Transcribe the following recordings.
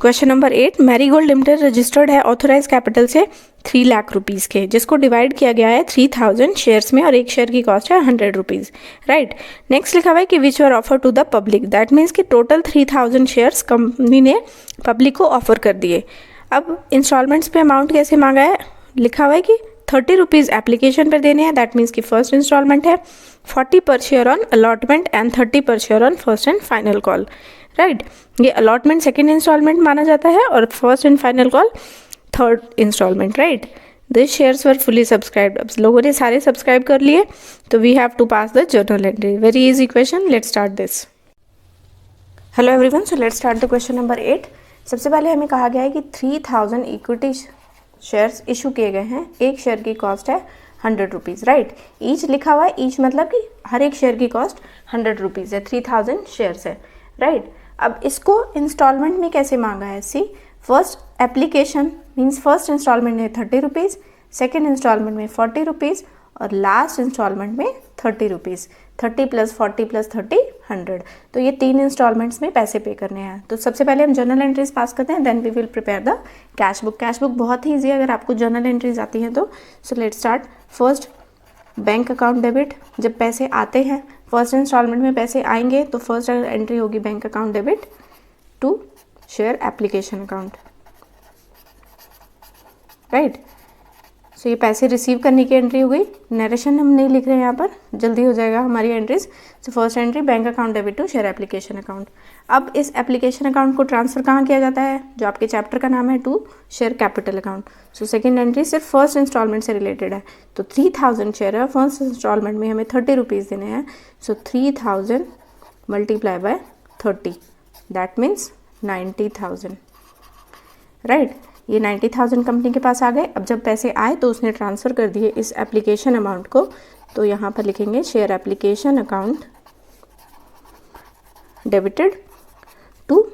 Question number 8, marigold limited registered है authorise capital से 3 lakh rupees के, जिसको डिवाइड किया गया है 3000 शेयर्स में और एक शेयर की कॉस्ट है 100 रुपीज़, राइट। नेक्स्ट लिखा हुआ है कि which were offer to the public, that means कि टोटल 3000 शेयर्स कंपनी ने पब्लिक को ऑफर कर दिए। अब इंस्टॉलमेंट्स पे अमाउंट कैसे मांगा है, लिखा हुआ है कि 30 रुपीज़ एप्लीकेशन पर देने हैं, दैट मीन्स कि फर्स्ट इंस्टॉलमेंट है, 40 per share on allotment and 30 per share on first and final call, right. ये अलॉटमेंट सेकेंड इंस्टॉलमेंट माना जाता है और first and final call third instalment, right. This shares were fully subscribed, अब लोगों ने सारे सब्सक्राइब कर लिए तो we have to pass the journal entry. Very easy question, let's start this. Hello everyone, so let's start the question number 8। सबसे पहले हमें कहा गया है कि 3000 इक्विटी शेयर्स इशू किए गए हैं, एक शेयर की कॉस्ट है 100 रुपीज़, राइट। ईच लिखा हुआ है, ईच मतलब कि हर एक शेयर की कॉस्ट 100 रुपीज़ है, 3000 शेयर्स है, राइट। अब इसको इंस्टॉलमेंट में कैसे मांगा है, see first application means first instalment में 30 रुपीज़, सेकेंड इंस्टॉलमेंट में 40 रुपीज़ और लास्ट इंस्टॉलमेंट में 30 रुपीज़, 30 + 40 + 30 100। तो ये 3 इंस्टॉलमेंट्स में पैसे पे करने हैं। तो सबसे पहले हम जर्नल एंट्रीज पास करते हैं, then we will prepare the cash book. Cash book बहुत ही ईजी है अगर आपको जर्नल एंट्रीज आती हैं तो। सो let's start. First bank account debit, जब पैसे आते हैं फर्स्ट इंस्टॉलमेंट में पैसे आएंगे तो फर्स्ट एंट्री होगी bank account debit to share application account, right. So ये पैसे रिसीव करने की एंट्री हो गई। नरेशन हम नहीं लिख रहे हैं यहाँ पर, जल्दी हो जाएगा हमारी entries. So first entry bank account debit to share application account. अब इस एप्लीकेशन अकाउंट को ट्रांसफर कहाँ किया जाता है, जो आपके चैप्टर का नाम है, to share capital account. So second entry सिर्फ फर्स्ट इंस्टॉलमेंट से रिलेटेड है। तो 3000 शेयर है, फर्स्ट इंस्टॉलमेंट में हमें 30 रुपीज़ देने हैं। सो 3000 × 30, दैट मीन्स 90,000, राइट। ये 90,000 कंपनी के पास आ गए। अब जब पैसे आए तो उसने ट्रांसफ़र कर दिए इस एप्लीकेशन अमाउंट को, तो यहाँ पर लिखेंगे share application account debited to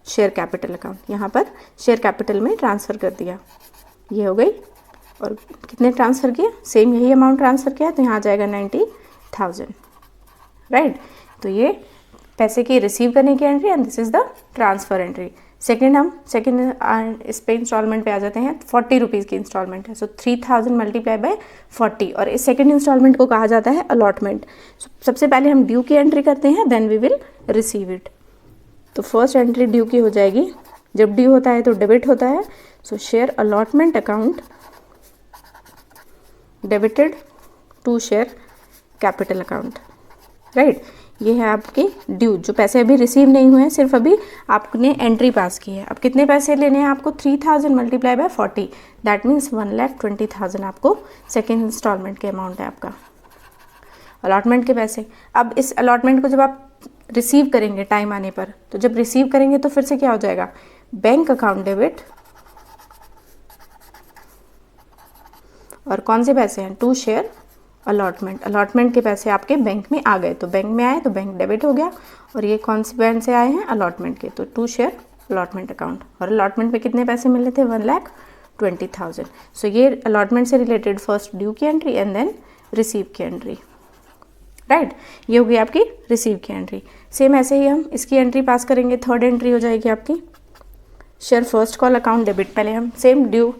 share capital account. यहाँ पर शेयर कैपिटल में ट्रांसफ़र कर दिया, ये हो गई। और कितने ट्रांसफ़र किए, सेम यही अमाउंट ट्रांसफ़र किया, तो यहाँ आ जाएगा 90,000, राइट। तो ये पैसे की रिसीव करने की entry and this is the transfer entry. Second इस पे इंस्टॉलमेंट पे आ जाते हैं, 40 रुपीज़ की इंस्टॉलमेंट है। सो 3000 × 40 और इस सेकेंड इंस्टॉलमेंट को कहा जाता है अलॉटमेंट। सबसे पहले हम ड्यू की एंट्री करते हैं, then we will receive it. तो फर्स्ट एंट्री ड्यू की हो जाएगी, जब ड्यू होता है तो डेबिट होता है। So share allotment account debited to share capital account, right. ये है आपकी ड्यू, जो पैसे अभी रिसीव नहीं हुए हैं, सिर्फ अभी आपने एंट्री पास की है। अब कितने पैसे लेने हैं आपको, 3000 × 40, दैट मीन्स 1,20,000 आपको सेकेंड इंस्टॉलमेंट के अमाउंट है आपका, अलॉटमेंट के पैसे। अब इस अलॉटमेंट को जब आप रिसीव करेंगे टाइम आने पर, तो जब रिसीव करेंगे तो फिर से क्या हो जाएगा, बैंक अकाउंट डेबिट और कौन से पैसे हैं, टू शेयर अलॉटमेंट। अलॉटमेंट के पैसे आपके बैंक में आ गए, तो बैंक में आए तो बैंक डेबिट हो गया। और ये कौन से बैंक से आए हैं, अलॉटमेंट के, तो टू शेयर अलॉटमेंट अकाउंट। और अलॉटमेंट में कितने पैसे मिले थे, 1,20,000। सो ये अलॉटमेंट से रिलेटेड फर्स्ट ड्यू की एंट्री एंड देन रिसीव की एंट्री, राइट। ये हो गई आपकी रिसीव की एंट्री। सेम ऐसे ही हम इसकी एंट्री पास करेंगे, थर्ड एंट्री हो जाएगी आपकी share first call account debit. पहले हम सेम ड्यू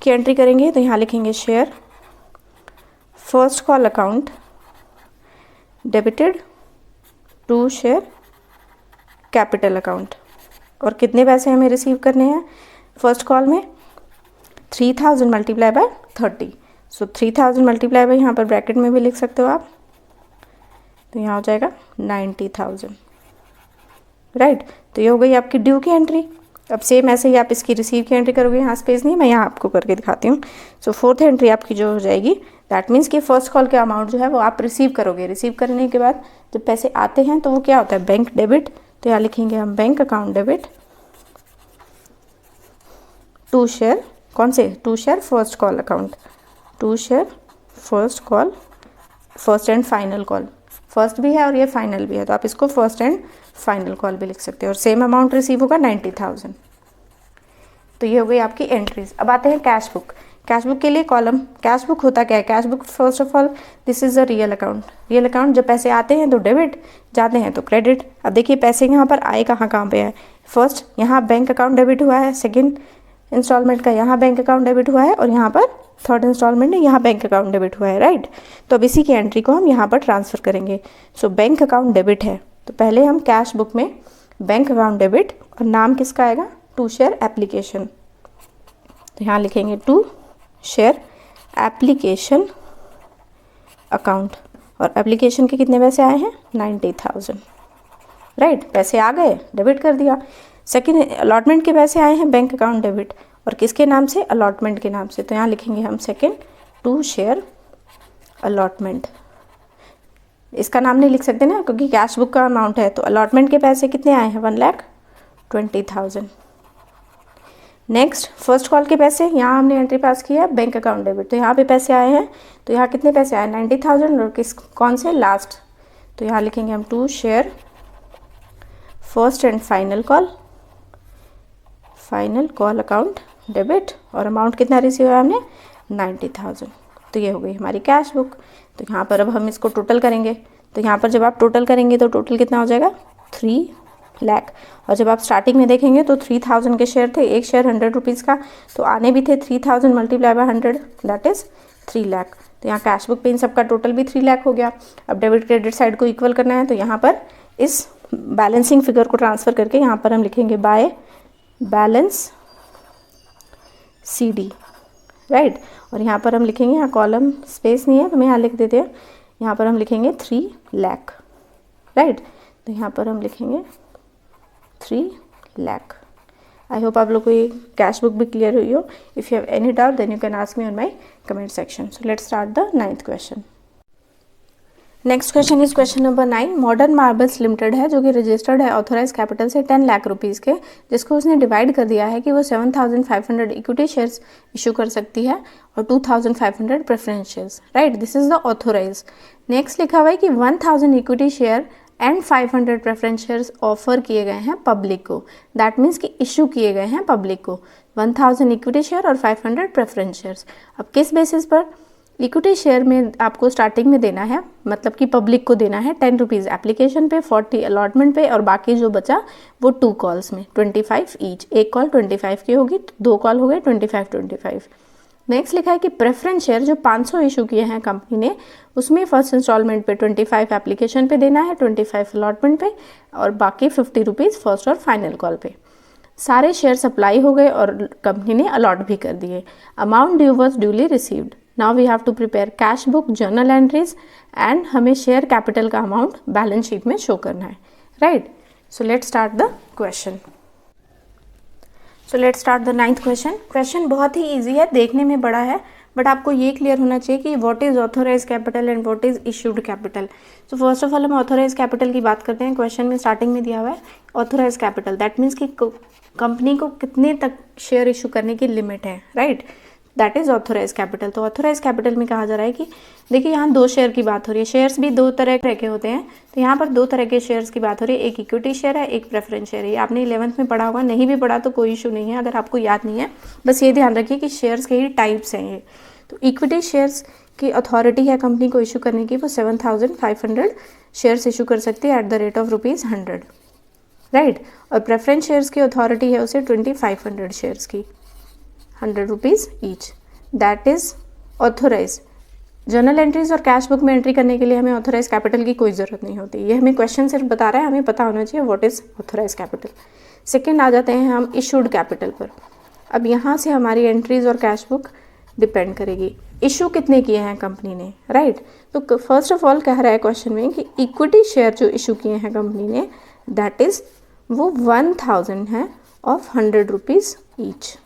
की एंट्री करेंगे, तो यहाँ लिखेंगे share first call account debited to share capital account. और कितने पैसे हमें रिसीव करने हैं फर्स्ट कॉल में, 3000 × 30। सो 3000 × यहाँ पर ब्रैकेट में भी लिख सकते हो आप, तो यहाँ हो जाएगा 90,000, राइट। तो ये हो गई आपकी ड्यू की एंट्री। अब सेम ऐसे ही आप इसकी रिसीव की एंट्री करोगे, यहाँ स्पेस नहीं, मैं यहाँ आपको करके दिखाती हूँ। सो फोर्थ एंट्री आपकी जो हो जाएगी, दैट मीन्स कि फर्स्ट कॉल के अमाउंट जो है वो आप रिसीव करोगे। रिसीव करने के बाद जब पैसे आते हैं तो वो क्या होता है, बैंक डेबिट। तो यहाँ लिखेंगे हम bank account debit to share, कौन से, to share first call account, to share first call, first and final call. First भी है और ये फाइनल भी है, तो आप इसको फर्स्ट एंड फाइनल कॉल भी लिख सकते हो। और सेम अमाउंट रिसीव होगा 90,000। तो ये हो गई आपकी एंट्रीज। अब आते हैं कैश बुक। कैश बुक के लिए कॉलम, कैश बुक होता क्या है, cash book first of all this is a real account. Real account, जब पैसे आते हैं तो डेबिट, जाते हैं तो क्रेडिट। अब देखिए पैसे यहाँ पर आए कहाँ पे है, फर्स्ट यहाँ बैंक अकाउंट डेबिट हुआ है, सेकेंड इंस्टॉलमेंट का यहाँ बैंक अकाउंट डेबिट हुआ है और यहाँ पर थर्ड इंस्टॉलमेंट में यहाँ बैंक अकाउंट डेबिट हुआ है, राइट। तो अब इसी की एंट्री को हम यहाँ पर ट्रांसफ़र करेंगे। सो बैंक अकाउंट डेबिट है तो पहले हम कैश बुक में बैंक अकाउंट डेबिट और नाम किसका आएगा, टू शेयर एप्लीकेशन। तो यहाँ लिखेंगे टू शेयर एप्लीकेशन अकाउंट और एप्लीकेशन के कितने पैसे आए हैं, 90,000, राइट। पैसे आ गए, डेबिट कर दिया। सेकेंड अलॉटमेंट के पैसे आए हैं बैंक अकाउंट डेबिट और किसके नाम से, अलॉटमेंट के नाम से। तो यहाँ लिखेंगे हम सेकेंड टू शेयर अलॉटमेंट। इसका नाम नहीं लिख सकते ना क्योंकि कैश बुक का अमाउंट है। तो अलॉटमेंट के पैसे कितने आए हैं, 1,20,000। नेक्स्ट फर्स्ट कॉल के पैसे, यहाँ हमने एंट्री पास किया बैंक अकाउंट डेबिट, तो यहाँ पे पैसे आए हैं। तो यहाँ कितने पैसे आए, 90,000 और कौन से, लास्ट। तो यहाँ लिखेंगे हम to share first and final call account debit और अमाउंट कितना रिसीव हुआ हमने, 90,000। तो ये हो गई हमारी कैश बुक। तो यहाँ पर अब हम इसको टोटल करेंगे। तो यहाँ पर जब आप टोटल करेंगे तो टोटल कितना हो जाएगा, 3 लाख। और जब आप स्टार्टिंग में देखेंगे तो 3,000 के शेयर थे, एक शेयर 100 रुपीज़ का, तो आने भी थे 3,000 multiply by 100 that is 3 lakh. तो यहाँ कैश बुक पे इन सबका टोटल भी 3 लाख हो गया। अब डेबिट क्रेडिट साइड को इक्वल करना है तो यहाँ पर इस बैलेंसिंग फिगर को ट्रांसफ़र करके यहाँ पर हम लिखेंगे बाय बैलेंस CD, राइट। और यहाँ पर हम लिखेंगे, यहाँ कॉलम स्पेस नहीं है तो मैं यहाँ लिख देते हैं, यहाँ पर हम लिखेंगे 3 लाख, राइट। तो यहाँ पर हम लिखेंगे 3 लाख। आई होप आप लोग को ये कैश बुक भी क्लियर हुई हो। If you have any doubt then you can ask me on my comment section. So let's start the 9th question. Next question is question number 9। Modern marbles limited है जो कि registered है authorise capital से 10 lakh rupees के, जिसको उसने divide कर दिया है कि वो 7,500 इक्विटी शेयर्स इशू कर सकती है और 2,500 preference shares, right. This is the authorise. नेक्स्ट लिखा हुआ है कि 1,000 equity share and 500 preference shares offer किए गए हैं पब्लिक को। दैट मीन्स कि इशू किए गए हैं पब्लिक को, 1,000 इक्विटी शेयर और 500 प्रेफरेंस शेयर्स। अब किस बेसिस पर, इक्विटी शेयर में आपको स्टार्टिंग में देना है, मतलब कि पब्लिक को देना है 10 रुपीज़ एप्लीकेशन पे, 40 अलॉटमेंट पे और बाकी जो बचा वो 2 कॉल्स में 25 ईच। एक कॉल 25 की होगी तो 2 कॉल हो गए 25। नेक्स्ट लिखा है कि प्रेफरेंस शेयर जो 500 इशू किए हैं कंपनी ने, उसमें फर्स्ट इंस्टॉलमेंट पे 25 एप्लीकेशन पे देना है, 25 अलॉटमेंट पे और बाकी 50 रुपीज़ फर्स्ट और फाइनल कॉल पे। सारे शेयर सप्लाई हो गए और कंपनी ने अलॉट भी कर दिए। Amount due was duly received. Now we have to prepare cash book, journal entries and हमें शेयर कैपिटल का अमाउंट बैलेंस शीट में शो करना है, right. So let's start the question. So let's start the 9th question. Question बहुत ही easy है, देखने में बड़ा है, बट आपको ये क्लियर होना चाहिए कि what is authorise capital and what is issued capital. So first of all हम ऑथोराइज कैपिटल की बात करते हैं। क्वेश्चन में स्टार्टिंग में दिया हुआ है ऑथोराइज कैपिटल, दैट मीन्स कि कंपनी को कितने तक शेयर इशू करने की लिमिट है, right. That is authorise capital. तो ऑथोराइज कैपिटल में कहा जा रहा है कि देखिए यहाँ 2 शेयर की बात हो रही है। शेयर्स भी 2 तरह के होते हैं, तो यहाँ पर 2 तरह के शेयर्स की बात हो रही है, एक इक्विटी शेयर है, एक प्रेफरेंस शेयर है। ये आपने 11th में पढ़ा होगा, नहीं भी पढ़ा तो कोई इशू नहीं है अगर आपको याद नहीं है। बस ये ध्यान रखिए कि शेयर्स के ही टाइप्स हैं ये। तो इक्विटी शेयर्स की अथॉरिटी है कंपनी को इशू करने की, वो 7,500 शेयर्स इशू कर सकती है at the rate of ₹100, right. और प्रेफरेंस शेयर्स की अथॉरिटी है उसे 2,500 शेयर्स की, 100 rupees each, that is authorise. Journal entries और कैश बुक में एंट्री करने के लिए हमें ऑथोराइज कैपिटल की कोई ज़रूरत नहीं होती। ये हमें क्वेश्चन सिर्फ बता रहा है, हमें पता होना चाहिए what is authorise capital. Second आ जाते हैं हम इशूड कैपिटल पर। अब यहाँ से हमारी एंट्रीज और कैश बुक डिपेंड करेगी इशू कितने किए हैं कंपनी ने, राइट। तो फर्स्ट ऑफ ऑल कह रहा है क्वेश्चन में कि इक्विटी शेयर जो इशू किए हैं कंपनी ने, दैट इज वो 1,000 है ऑफ 100 रुपीज़ ईच।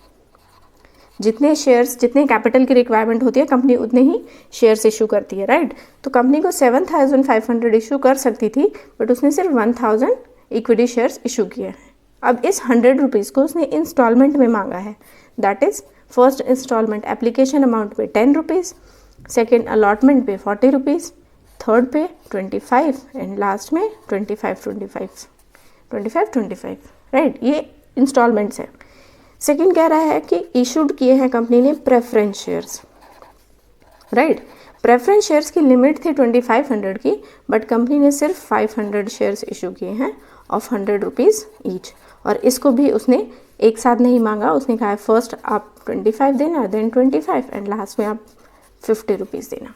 जितने शेयर्स, जितने कैपिटल की रिक्वायरमेंट होती है कंपनी उतने ही शेयर्स इशू करती है, राइट। तो कंपनी को 7,500 इशू कर सकती थी, बट उसने सिर्फ 1,000 इक्विटी शेयर्स इशू किए हैं। अब इस 100 रुपीज़ को उसने इंस्टॉलमेंट में मांगा है, that is first instalment application amount पे 10 रुपीज़, सेकेंड अलॉटमेंट पे 40 रुपीज़, थर्ड पे 25 एंड लास्ट में 25, राइट। ये इंस्टॉलमेंट्स है। सेकेंड कह रहा है कि इशूड किए हैं कंपनी ने preference shares, right. Preference shares की लिमिट थी 2,500 की, बट कंपनी ने सिर्फ 500 शेयर्स इशू किए हैं ऑफ 100 रुपीज़ ईच। और इसको भी उसने एक साथ नहीं मांगा, उसने कहा है फर्स्ट आप 25 देना, देन 25 एंड लास्ट में आप 50 रुपीज़ देना,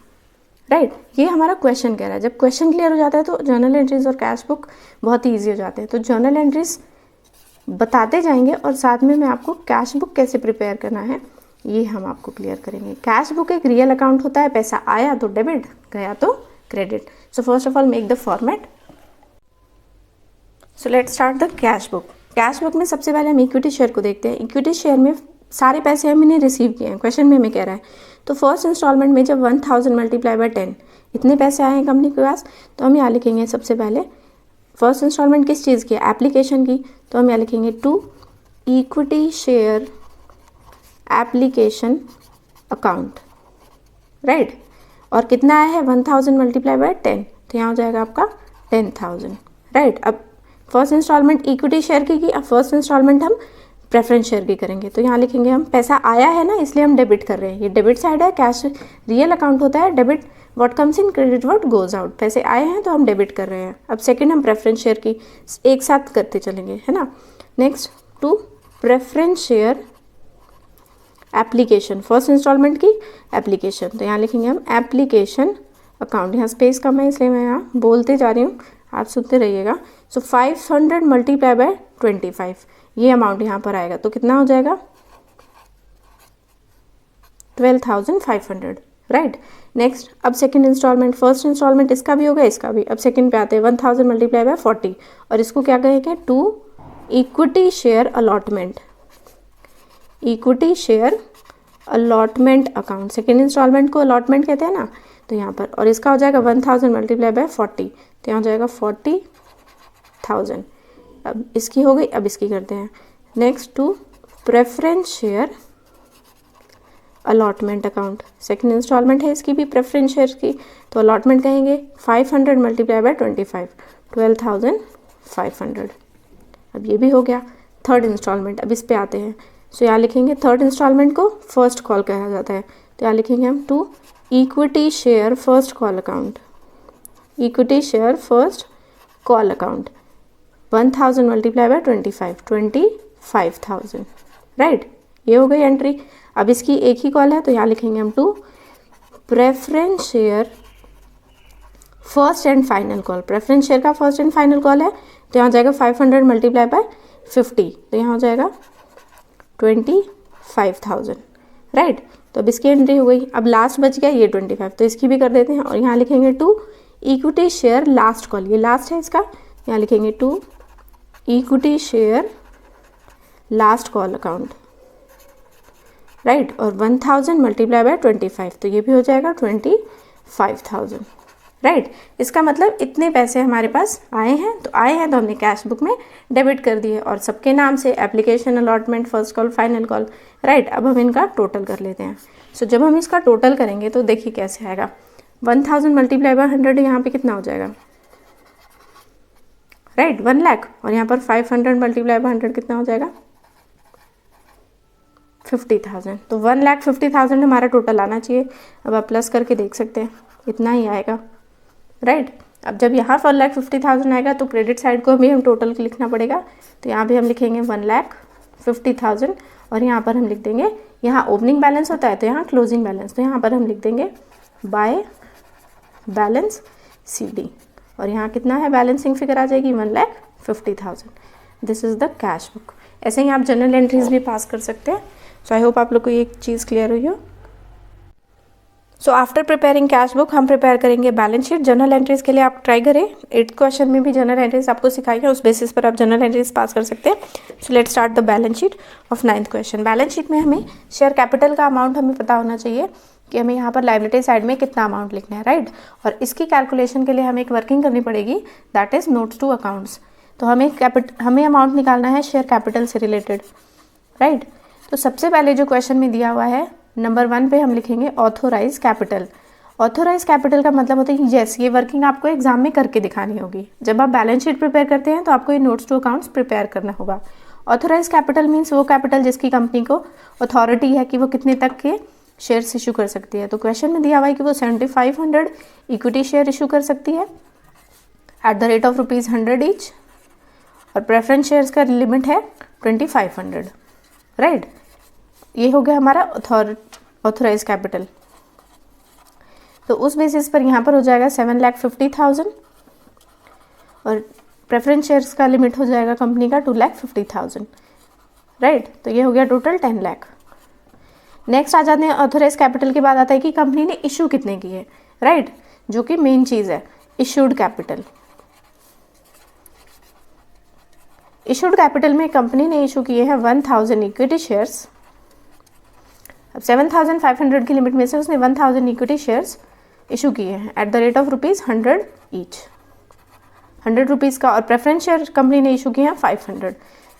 राइट। ये हमारा क्वेश्चन कह रहा है। जब क्वेश्चन क्लियर हो जाता है तो जर्नल एंट्रीज और कैश बुक बहुत ही ईजी हो जाते हैं। तो जर्नल एंट्रीज बताते जाएंगे और साथ में मैं आपको कैश बुक कैसे प्रिपेयर करना है ये हम आपको क्लियर करेंगे। कैश बुक एक रियल अकाउंट होता है, पैसा आया तो डेबिट, गया तो credit. So first of all make the format. So let's start the cash book. Cash book में सबसे पहले हम इक्विटी शेयर को देखते हैं। इक्विटी शेयर में सारे पैसे हमने रिसीव किए हैं, क्वेश्चन में हमें कह रहा है। तो फर्स्ट इंस्टॉलमेंट में जब 1000 मल्टीप्लाई बाय 10 इतने पैसे आए हैं कंपनी के पास, तो हम यहाँ लिखेंगे सबसे पहले फर्स्ट इंस्टॉलमेंट किस चीज़ की, एप्लीकेशन की, तो हम यहाँ लिखेंगे to equity share application account, right. और कितना आया है 1000 मल्टीप्लाई बाय 10, तो यहाँ हो जाएगा आपका 10,000, राइट। अब फर्स्ट इंस्टॉलमेंट इक्विटी शेयर की, अब फर्स्ट इंस्टॉलमेंट हम प्रेफरेंस शेयर की करेंगे। तो यहाँ लिखेंगे हम पैसा आया है ना, इसलिए हम डेबिट कर रहे हैं, ये डेबिट साइड है। कैश रियल अकाउंट होता है, debit what comes in, credit what goes out. पैसे आए हैं तो हम डेबिट कर रहे हैं। अब सेकंड हम प्रेफरेंस शेयर की एक साथ करते चलेंगे, है ना। Next to preference share application, first instalment की एप्लीकेशन, तो यहाँ लिखेंगे हम एप्लीकेशन अकाउंट। यहाँ स्पेस कम है इसलिए मैं यहाँ बोलते जा रही हूँ, आप सुनते रहिएगा। सो 500 मल्टीप्लाई बाय 25 ये अमाउंट यहाँ पर आएगा, तो कितना हो जाएगा 12,500, राइट। नेक्स्ट अब सेकंड इंस्टॉलमेंट, फर्स्ट इंस्टॉलमेंट इसका भी होगा, इसका भी। अब सेकंड पे आते हैं 1000 मल्टीप्लाई बाय 40 और इसको क्या कहेंगे to equity share allotment, equity share allotment account. Second instalment को अलॉटमेंट कहते हैं ना, तो यहाँ पर, और इसका हो जाएगा 1000 मल्टीप्लाई बाय 40, तो यहाँ हो जाएगा 40,000। अब इसकी हो गई, अब इसकी करते हैं। Next to preference share allotment account, second instalment है इसकी भी प्रेफरेंस शेयर की, तो अलॉटमेंट कहेंगे 500 मल्टीप्लाई बाय 25, 12,500। अब ये भी हो गया। थर्ड इंस्टॉलमेंट, अब इस पे आते हैं। सो यहाँ लिखेंगे थर्ड इंस्टॉलमेंट को फर्स्ट कॉल कहा जाता है, तो यहाँ लिखेंगे हम to equity share first call account, equity share first call account 1000 multiply by 25, 25,000, right. ये हो गई एंट्री। अब इसकी एक ही कॉल है, तो यहाँ लिखेंगे हम to preference share first and final call. Preference share का फर्स्ट एंड फाइनल कॉल है, तो यहाँ जाएगा 500 मल्टीप्लाई बाय 50, तो यहाँ हो जाएगा 25,000, राइट। तो अब इसकी एंट्री हो गई। अब लास्ट बच गया ये 25, तो इसकी भी कर देते हैं और यहाँ लिखेंगे to equity share last call, ये लास्ट है इसका, यहाँ लिखेंगे to equity share last call account, right. और 1000 मल्टीप्लाई बाय 25, तो ये भी हो जाएगा 25,000, राइट। इसका मतलब इतने पैसे हमारे पास आए हैं, तो आए हैं तो हमने कैश बुक में डेबिट कर दिए और सबके नाम से application allotment first call final call, right. अब हम इनका टोटल कर लेते हैं। सो जब हम इसका टोटल करेंगे तो देखिए कैसे आएगा। 1000 मल्टीप्लाई बाय 100 यहाँ पे कितना हो जाएगा, राइट, 1 लाख। और यहाँ पर 500 मल्टीप्लाई बाय 100 कितना हो जाएगा 50,000। तो 1,50,000 हमारा टोटल आना चाहिए। अब आप प्लस करके देख सकते हैं, इतना ही आएगा, राइट। अब जब यहाँ 1,50,000 आएगा तो क्रेडिट साइड को भी हम टोटल लिखना पड़ेगा, तो यहाँ भी हम लिखेंगे 1,50,000 और यहाँ पर हम लिख देंगे, यहाँ ओपनिंग बैलेंस होता है तो यहाँ क्लोजिंग बैलेंस, तो यहाँ पर हम लिख देंगे बाय बैलेंस CD और यहाँ कितना है बैलेंसिंग फिगर आ जाएगी 1,50,000। This is the cash book. ऐसे ही आप जनरल एंट्रीज भी पास कर सकते हैं। सो आई होप आप लोग को ये चीज़ क्लियर हुई हो। So after preparing cash book हम प्रिपेयर करेंगे बैलेंस शीट। जनरल एंट्रीज के लिए आप ट्राई करें, 8th क्वेश्चन में भी जनरल एंट्रीज आपको सिखाई है, उस बेसिस पर आप जनरल एंट्रीज पास कर सकते हैं। सो let's start the balance sheet of 9th question. Balance sheet में हमें शेयर कैपिटल का अमाउंट हमें पता होना चाहिए कि हमें यहाँ पर लायबिलिटी साइड में कितना अमाउंट लिखना है, राइट। और इसकी कैलकुलेशन के लिए हमें एक वर्किंग करनी पड़ेगी, that is notes to accounts. तो हमें अमाउंट निकालना है शेयर कैपिटल से रिलेटेड, राइट। तो सबसे पहले जो क्वेश्चन में दिया हुआ है नंबर 1 पे हम लिखेंगे ऑथोराइज कैपिटल। ऑथोराइज कैपिटल का मतलब होता है कि यस, ये वर्किंग आपको एग्जाम में करके दिखानी होगी। जब आप बैलेंस शीट प्रिपेयर करते हैं तो आपको ये नोट्स टू अकाउंट्स प्रिपेयर करना होगा। ऑथोराइज कैपिटल मीन्स वो कैपिटल जिसकी कंपनी को अथॉरिटी है कि वो कितने तक के शेयर्स इशू कर सकती है। तो क्वेश्चन में दिया हुआ है कि वो 7500 इक्विटी शेयर इशू कर सकती है at the rate of ₹100 each, और प्रेफरेंस शेयर्स का लिमिट है 2500, राइट। ये हो गया हमारा ऑथोराइज कैपिटल। तो उस बेसिस पर यहाँ पर हो जाएगा 7,50,000 और प्रेफरेंस शेयर्स का लिमिट हो जाएगा कंपनी का 2,50,000, राइट। तो ये हो गया टोटल 10 लाख। नेक्स्ट आ जाते हैं ऑथोराइज कैपिटल के बाद आता है कि कंपनी ने इशू कितने की है, राइट, जो कि मेन चीज़ है, इशूड कैपिटल। इशूड कैपिटल में कंपनी ने इशू किए हैं 1000 इक्विटी शेयर्स। अब 7,500 की लिमिट में से उसने 1000 इक्विटी शेयर्स इशू किए हैं eight the rate of ₹100 each, 100 rupees का। और प्रेफरेंस शेयर कंपनी ने इशू किए हैं 500,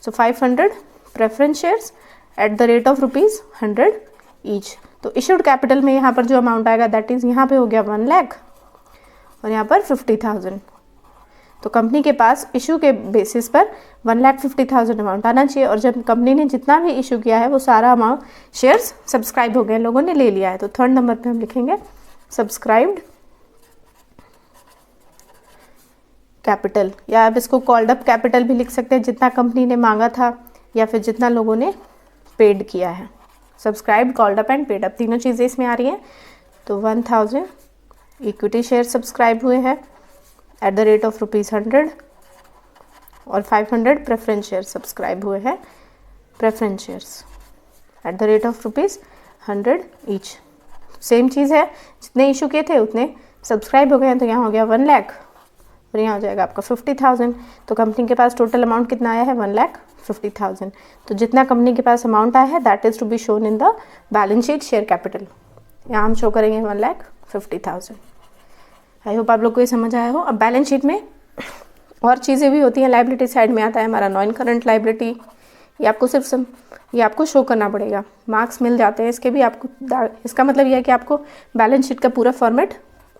सो 500 preference shares at the rate of ₹100 each. तो इशूड कैपिटल में यहाँ पर जो अमाउंट आएगा दैट इज़ यहाँ पे हो गया 1 लाख और यहाँ पर 50,000। तो कंपनी के पास इशू के बेसिस पर 1,50,000 अमाउंट आना चाहिए। और जब कंपनी ने जितना भी इशू किया है वो सारा अमाउंट शेयर्स सब्सक्राइब हो गए, लोगों ने ले लिया है। तो थर्ड नंबर पे हम लिखेंगे सब्सक्राइब्ड कैपिटल, या आप इसको कॉल्ड अप कैपिटल भी लिख सकते हैं, जितना कंपनी ने मांगा था या फिर जितना लोगों ने पेड किया है। Subscribed, called up and paid up तीनों चीज़ें इसमें आ रही हैं। तो 1000 इक्विटी शेयर सब्सक्राइब हुए हैं एट द रेट ऑफ ₹100 और 500 प्रेफरेंस शेयर सब्सक्राइब हुए हैं, preference shares at the rate of ₹100 each. Same चीज़ है, जितने इशू किए थे उतने सब्सक्राइब हो गए हैं। तो यहाँ हो गया 1 लाख और यहाँ हो जाएगा आपका 50,000। तो कंपनी के पास टोटल अमाउंट कितना आया है 1,50,000। तो जितना कंपनी के पास अमाउंट आया है that is to be shown in the balance sheet share capital. यहाँ हम शो करेंगे 1,50,000। आई होप आप लोग को ये समझ आया हो। अब बैलेंस शीट में और चीज़ें भी होती हैं। लाइबिलिटी साइड में आता है हमारा नॉन करंट लाइबिलिटी, ये आपको ये आपको शो करना पड़ेगा, मार्क्स मिल जाते हैं इसके भी आपको। इसका मतलब यह है कि आपको बैलेंस शीट का पूरा फॉर्मेट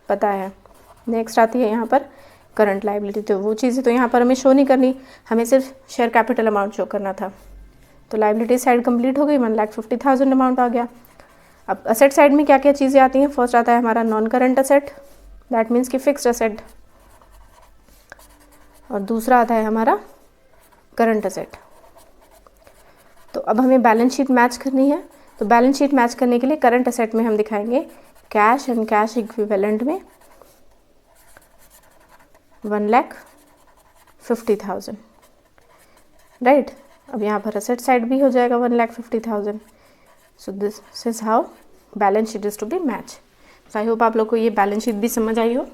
पता है। नेक्स्ट आती है यहाँ पर करंट लाइबिलिटी। तो वो चीज़ें तो यहाँ पर हमें शो नहीं करनी, हमें सिर्फ शेयर कैपिटल अमाउंट शो करना था। तो लाइबिलिटी साइड कंप्लीट हो गई, 1,50,000 अमाउंट आ गया। अब असेट साइड में क्या क्या चीज़ें आती हैं। फर्स्ट आता है हमारा non current asset, that means कि फिक्स्ड असेट, और दूसरा आता है हमारा करंट असेट। तो अब हमें बैलेंस शीट मैच करनी है। तो बैलेंस शीट मैच करने के लिए करंट असेट में हम दिखाएंगे कैश एंड कैश इक्विवेलेंट में 1,50,000, राइट। अब यहाँ पर असेट साइड भी हो जाएगा 1,50,000। So this is how balance sheet is to be match. So I hope आप लोग को ये बैलेंस शीट भी समझ आई हो।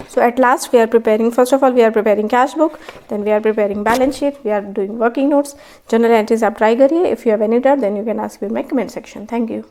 So at last we are preparing, first of all we are preparing cash book, then we are preparing balance sheet, we are doing working notes, journal entries आप try करिए. If you have any doubt then you can ask me in my comment section. Thank you.